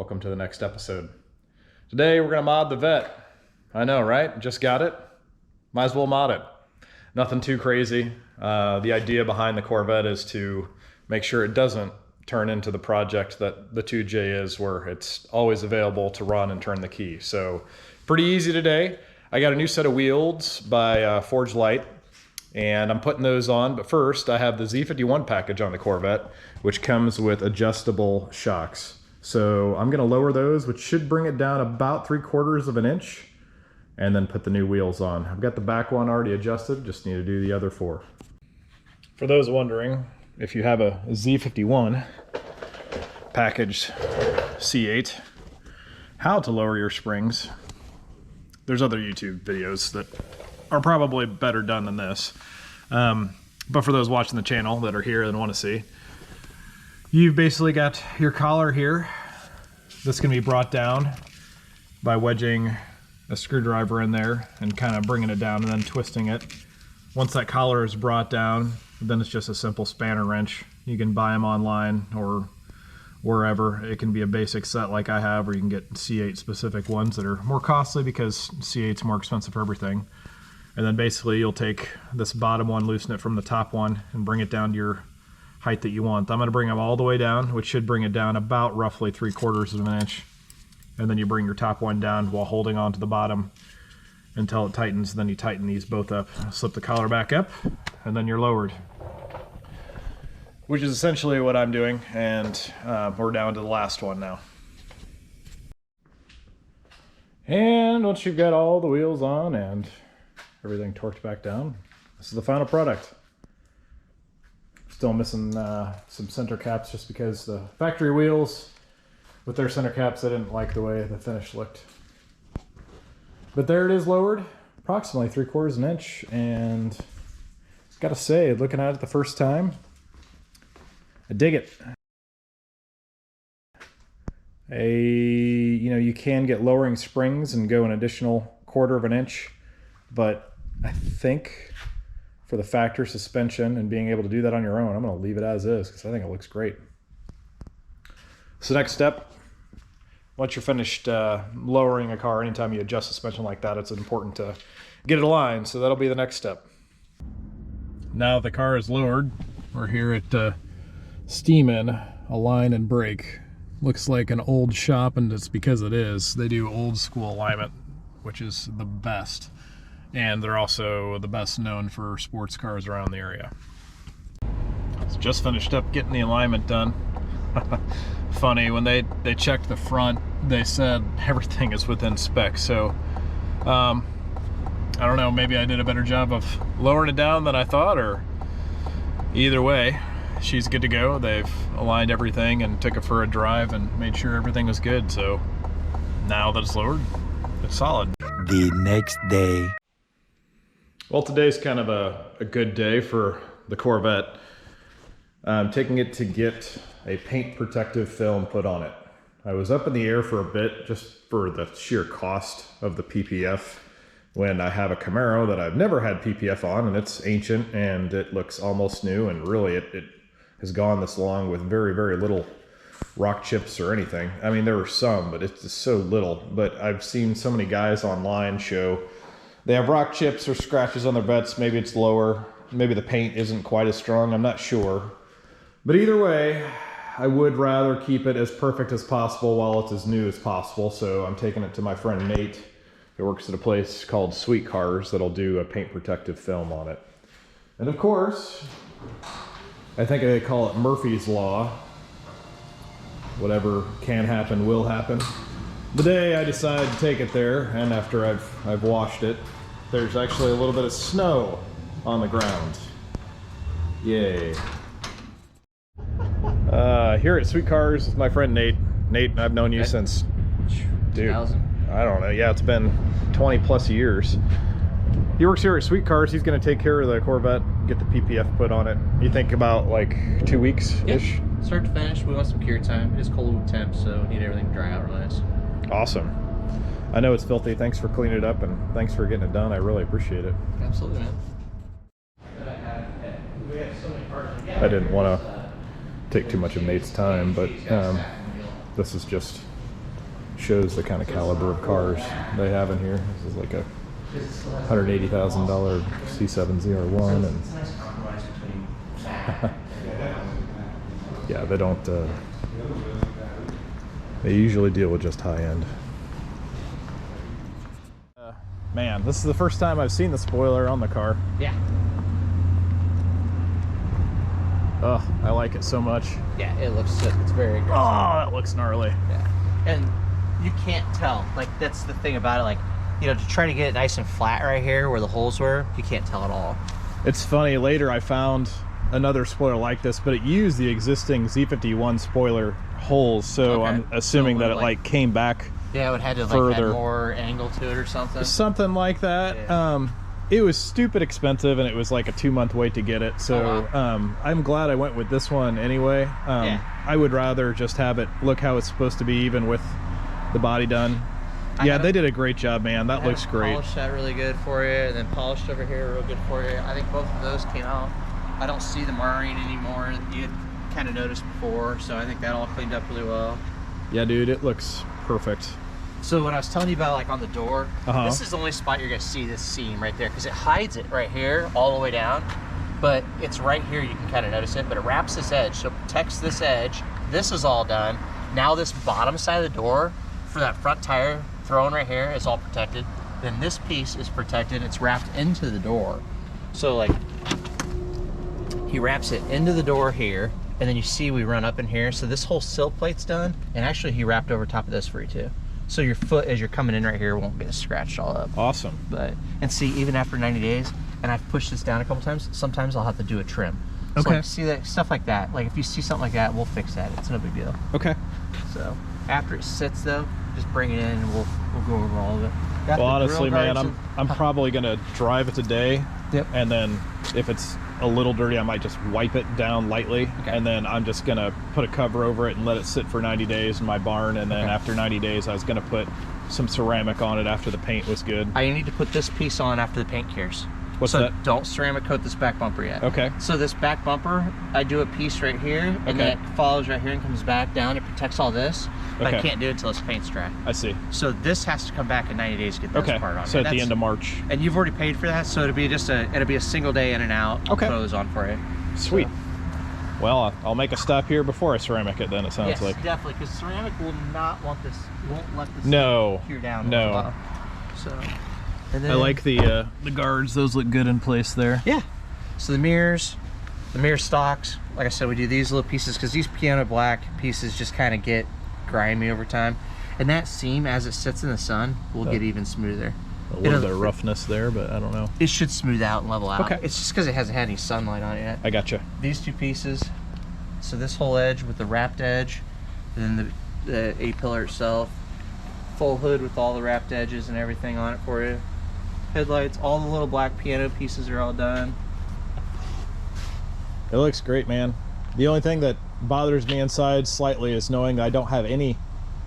Welcome to the next episode. Today we're gonna mod the Vette. I know, right? Just got it. Might as well mod it. Nothing too crazy. The idea behind the Corvette is to make sure it doesn't turn into the project that the 2J is, where it's always available to run and turn the key. So pretty easy today. I got a new set of wheels by Forge Light, and I'm putting those on. But first, I have the Z51 package on the Corvette, which comes with adjustable shocks. So I'm gonna lower those, which should bring it down about 3/4 of an inch, and then put the new wheels on. I've got the back one already adjusted, just need to do the other 4. For those wondering, if you have a Z51 packaged C8, how to lower your springs, there's other YouTube videos that are probably better done than this. But for those watching the channel that are here and want to see, you've basically got your collar here. That's going to be brought down by wedging a screwdriver in there and kind of bringing it down and then twisting it. Once that collar is brought down, then it's just a simple spanner wrench. You can buy them online or wherever. It can be a basic set like I have, or you can get C8 specific ones that are more costly because C8's more expensive for everything. And then basically you'll take this bottom one, loosen it from the top one, and bring it down to your height that you want. I'm going to bring them all the way down, which should bring it down about roughly 3/4 of an inch. And then you bring your top one down while holding on to the bottom until it tightens. Then you tighten these both up, slip the collar back up, and then you're lowered. Which is essentially what I'm doing, and we're down to the last one now. And once you've got all the wheels on and everything torqued back down, this is the final product. Still missing some center caps just because the factory wheels with their center caps, I didn't like the way the finish looked. But there it is, lowered approximately 3/4 of an inch, and gotta say, looking at it the first time, I dig it. You can get lowering springs and go an additional 1/4 of an inch, but I think for the factory suspension and being able to do that on your own, I'm gonna leave it as is because I think it looks great. So next step, once you're finished lowering a car, anytime you adjust suspension like that, it's important to get it aligned. So that'll be the next step. Now the car is lowered, we're here at Steam In, Align and Brake. Looks like an old shop, and it's because it is. They do old school alignment, which is the best. And they're also the best known for sports cars around the area. So just finished up getting the alignment done. Funny, when they checked the front, they said everything is within spec. So I don't know, maybe I did a better job of lowering it down than I thought, or either way, she's good to go. They've aligned everything and took it for a drive and made sure everything was good. So now that it's lowered, it's solid. The next day. Well, today's kind of a good day for the Corvette. I'm taking it to get a paint protective film put on it. I was up in the air for a bit just for the sheer cost of the PPF when I have a Camaro that I've never had PPF on, and it's ancient and it looks almost new, and really it has gone this long with very, very little rock chips or anything. I mean, there were some, but it's just so little. But I've seen so many guys online show they have rock chips or scratches on their Vettes. Maybe it's lower. Maybe the paint isn't quite as strong. I'm not sure. But either way, I would rather keep it as perfect as possible while it's as new as possible. So I'm taking it to my friend Nate, who works at a place called Sweet Cars, that'll do a paint protective film on it. And of course, I think they call it Murphy's Law. Whatever can happen will happen. The day I decide to take it there, and after I've washed it, there's actually a little bit of snow on the ground. Yay. Here at Sweet Cars with my friend Nate. Nate, I've known you since, dude, 2000. I don't know. Yeah, it's been 20 plus years. He works here at Sweet Cars. He's going to take care of the Corvette, get the PPF put on it. You think about like 2 weeks-ish? Yeah. Start to finish, we want some cure time. It's cold temp, so we need everything to dry out real nice. Awesome. I know it's filthy. Thanks for cleaning it up, and thanks for getting it done. I really appreciate it. Absolutely, man. I didn't want to take too much of Nate's time, but this is just shows the kind of caliber of cars they have in here. This is like a $180,000 C7 ZR1, and yeah, they don't. They usually deal with just high end. Man, this is the first time I've seen the spoiler on the car. Yeah. Oh, I like it so much. Yeah, it looks sick. It's very aggressive. Oh, that looks gnarly. Yeah. And you can't tell. Like, that's the thing about it. Like, you know, to try to get it nice and flat right here where the holes were, you can't tell at all. It's funny, later I found another spoiler like this, but it used the existing Z51 spoiler holes, so Okay. I'm assuming So that it like came back Yeah, it would have to like further. add more angle to it or something. Something like that. Yeah. It was stupid expensive, and it was like a 2-month wait to get it, so Oh, wow. I'm glad I went with this one anyway. Yeah. I would rather just have it look how it's supposed to be, even with the body done. Yeah, they did a great job, man. That looks great. Polished that really good for you, and then polished over here real good for you. I think both of those came out. I don't see the marring anymore that you had kind of noticed before, so I think that all cleaned up really well. Yeah, dude, it looks perfect. So when I was telling you about like on the door, Uh-huh. this is the only spot you're gonna see this seam right there, because it hides it right here all the way down, but it's right here you can kind of notice it, but it wraps this edge, so it protects this edge. This is all done. Now this bottom side of the door for that front tire thrown right here is all protected. Then this piece is protected, it's wrapped into the door. So like, he wraps it into the door here, and then you see we run up in here, so this whole sill plate's done, and actually he wrapped over top of this for you too. So your foot, as you're coming in right here, won't get scratched all up. Awesome. But, and see, even after 90 days, and I've pushed this down a couple times, sometimes I'll have to do a trim. So Okay. like, see that, stuff like that. Like if you see something like that, we'll fix that. It's no big deal. Okay. So after it sits though, just bring it in and we'll go over all of it. Got Well, the grill honestly, man, guards I'm probably gonna drive it today. Yep. And then if it's a little dirty, I might just wipe it down lightly, Okay. and then I'm just gonna put a cover over it and let it sit for 90 days in my barn. And then Okay. after 90 days, I was gonna put some ceramic on it after the paint was good. I need to put this piece on after the paint cures. What's so that? Don't ceramic coat this back bumper yet. Okay. So this back bumper, I do a piece right here, and Okay. then it follows right here and comes back down. It protects all this, but I Okay. can't do it until this paint's dry. I see. So this has to come back in 90 days to get this Okay. part on. So And at the that's- end of March. And you've already paid for that, so it'll be just it'll be a single day in and out. Okay. Throw those on for you. Sweet. Well, I'll make a stop here before I ceramic it. Then it sounds Yes, like. definitely, because ceramic will not want this. Won't let this No. cure down. No. a while. So. And then, I like the guards. Those look good in place there. Yeah. So the mirror stocks, like I said, we do these little pieces because these piano black pieces just kind of get grimy over time. And that seam, as it sits in the sun, will get even smoother. A little bit of roughness there, but I don't know. It should smooth out and level out. Okay. It's just because it hasn't had any sunlight on it yet. I gotcha. These two pieces, so this whole edge with the wrapped edge, and then the A-pillar itself, full hood with all the wrapped edges and everything on it for you. Headlights, all the little black piano pieces are all done. It looks great, man. The only thing that bothers me inside slightly is knowing I don't have any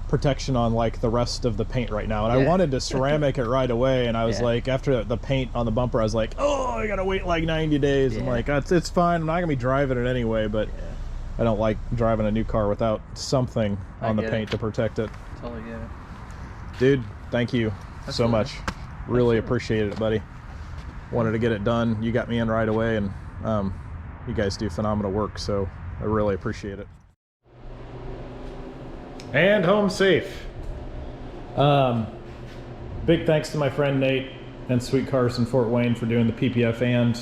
protection on like the rest of the paint right now. And I Yeah. wanted to ceramic it right away, and I was Yeah. like, after the paint on the bumper, I was like, oh, I gotta wait like 90 days. I'm Yeah. like, it's fine. I'm not gonna be driving it anyway, but I don't like driving a new car without something I on the get paint it. to protect it. Totally get it. Dude, thank you so Absolutely. much. Really appreciated it, buddy. Wanted to get it done. You got me in right away, and you guys do phenomenal work, so I really appreciate it. And home safe. Big thanks to my friend Nate and Sweet Cars in Fort Wayne for doing the PPF and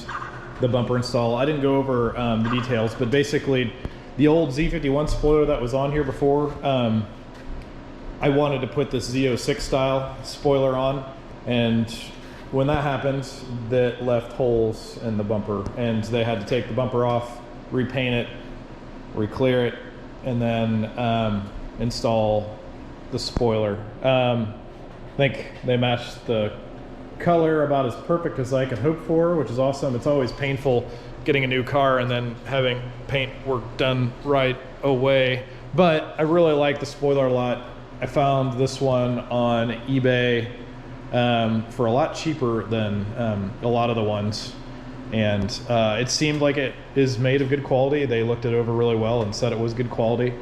the bumper install. I didn't go over the details, but basically the old Z51 spoiler that was on here before, I wanted to put this Z06 style spoiler on, and when that happened, that left holes in the bumper, and they had to take the bumper off, repaint it, re-clear it, and then install the spoiler. I think they matched the color about as perfect as I could hope for, which is awesome. It's always painful getting a new car and then having paint work done right away, but I really like the spoiler a lot. I found this one on eBay for a lot cheaper than a lot of the ones, and it seemed like it is made of good quality. They looked it over really well and said it was good quality.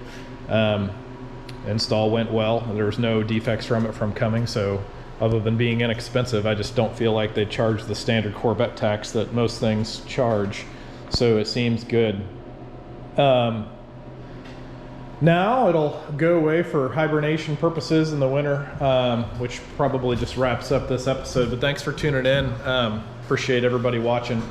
Install went well. There was no defects from it from coming, so other than being inexpensive, I just don't feel like they charge the standard Corvette tax that most things charge. So it seems good. Now it'll go away for hibernation purposes in the winter, which probably just wraps up this episode. But thanks for tuning in. Appreciate everybody watching.